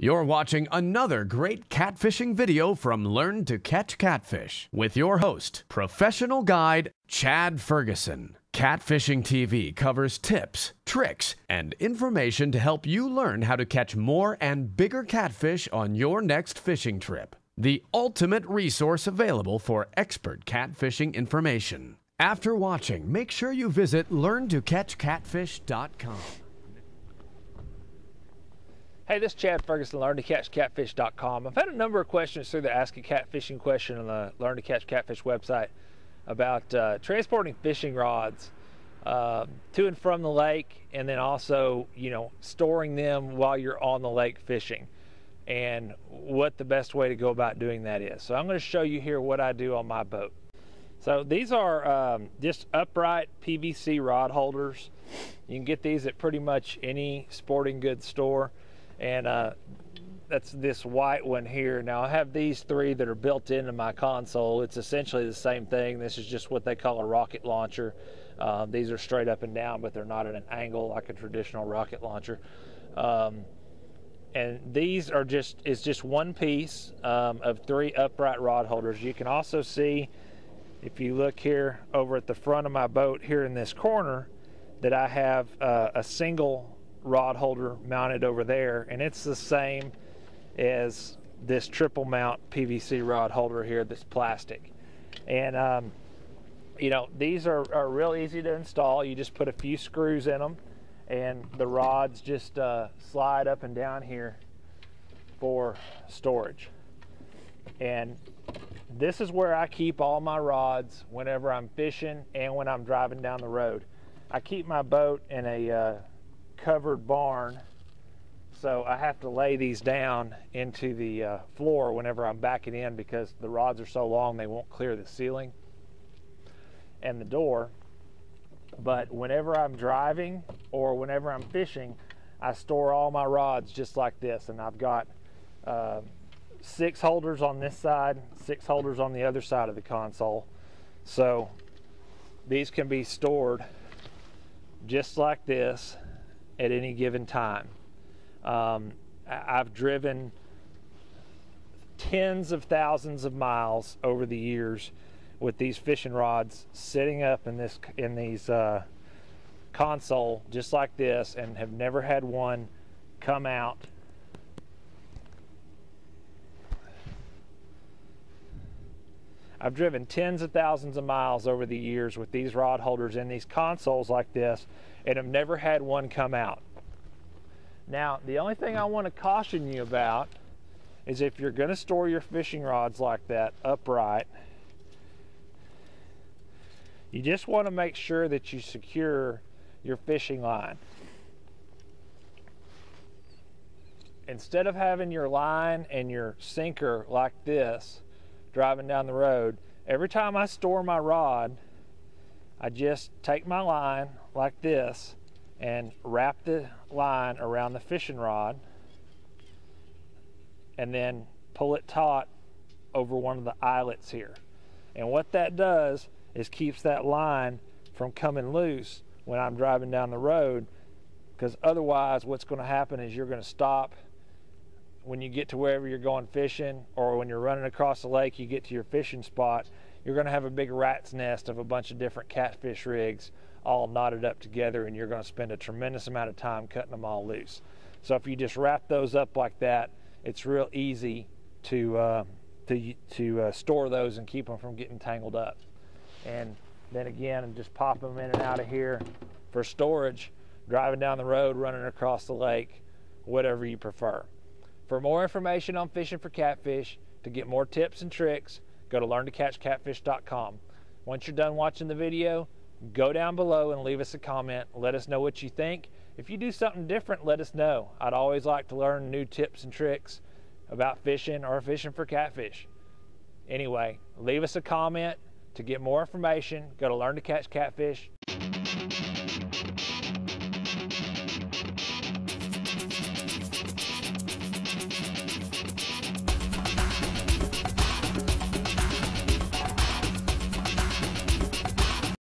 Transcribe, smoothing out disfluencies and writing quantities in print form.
You're watching another great catfishing video from Learn to Catch Catfish with your host, professional guide Chad Ferguson. Catfishing TV covers tips, tricks, and information to help you learn how to catch more and bigger catfish on your next fishing trip. The ultimate resource available for expert catfishing information. After watching, make sure you visit learntocatchcatfish.com. Hey, this is Chad Ferguson, learntocatchcatfish.com. I've had a number of questions through the Ask a Catfishing question on the Learn to Catch Catfish website about transporting fishing rods to and from the lake, and then also, storing them while you're on the lake fishing, and what the best way to go about doing that is. So I'm going to show you here what I do on my boat. So these are just upright PVC rod holders. You can get these at pretty much any sporting goods store. And that's this white one here. Now I have these three that are built into my console. It's essentially the same thing. This is just what they call a rocket launcher. These are straight up and down, but they're not at an angle like a traditional rocket launcher. And these are just one piece of three upright rod holders. You can also see, if you look here over at the front of my boat here in this corner, that I have a single rod holder mounted over there, and it's the same as this triple mount PVC rod holder here that's plastic. And these are real easy to install. You just put a few screws in them, and the rods just slide up and down here for storage. And this is where I keep all my rods whenever I'm fishing and when I'm driving down the road. I keep my boat in a covered barn, so I have to lay these down into the floor whenever I'm backing in, because the rods are so long they won't clear the ceiling and the door. But whenever I'm driving or whenever I'm fishing, I store all my rods just like this, and I've got 6 holders on this side, 6 holders on the other side of the console, so these can be stored just like this at any given time. I've driven tens of thousands of miles over the years with these fishing rods sitting up in these console just like this, and have never had one come out. I've driven tens of thousands of miles over the years with these rod holders in these consoles like this, and have never had one come out. Now, the only thing I want to caution you about is, if you're going to store your fishing rods like that upright, you just want to make sure that you secure your fishing line. Instead of having your line and your sinker like this driving down the road, every time I store my rod, I just take my line like this and wrap the line around the fishing rod, and then pull it taut over one of the eyelets here. And what that does is keeps that line from coming loose when I'm driving down the road, because otherwise what's going to happen is you're going to stop when you get to wherever you're going fishing, or when you're running across the lake, you get to your fishing spot, you're going to have a big rat's nest of a bunch of different catfish rigs all knotted up together, and you're going to spend a tremendous amount of time cutting them all loose. So if you just wrap those up like that, it's real easy to store those and keep them from getting tangled up. And then again, just pop them in and out of here for storage, driving down the road, running across the lake, whatever you prefer. For more information on fishing for catfish, to get more tips and tricks, go to learntocatchcatfish.com. Once you're done watching the video, go down below and leave us a comment. Let us know what you think. If you do something different, let us know. I'd always like to learn new tips and tricks about fishing or fishing for catfish. Anyway, leave us a comment. To get more information, go to Learn to Catch Catfish.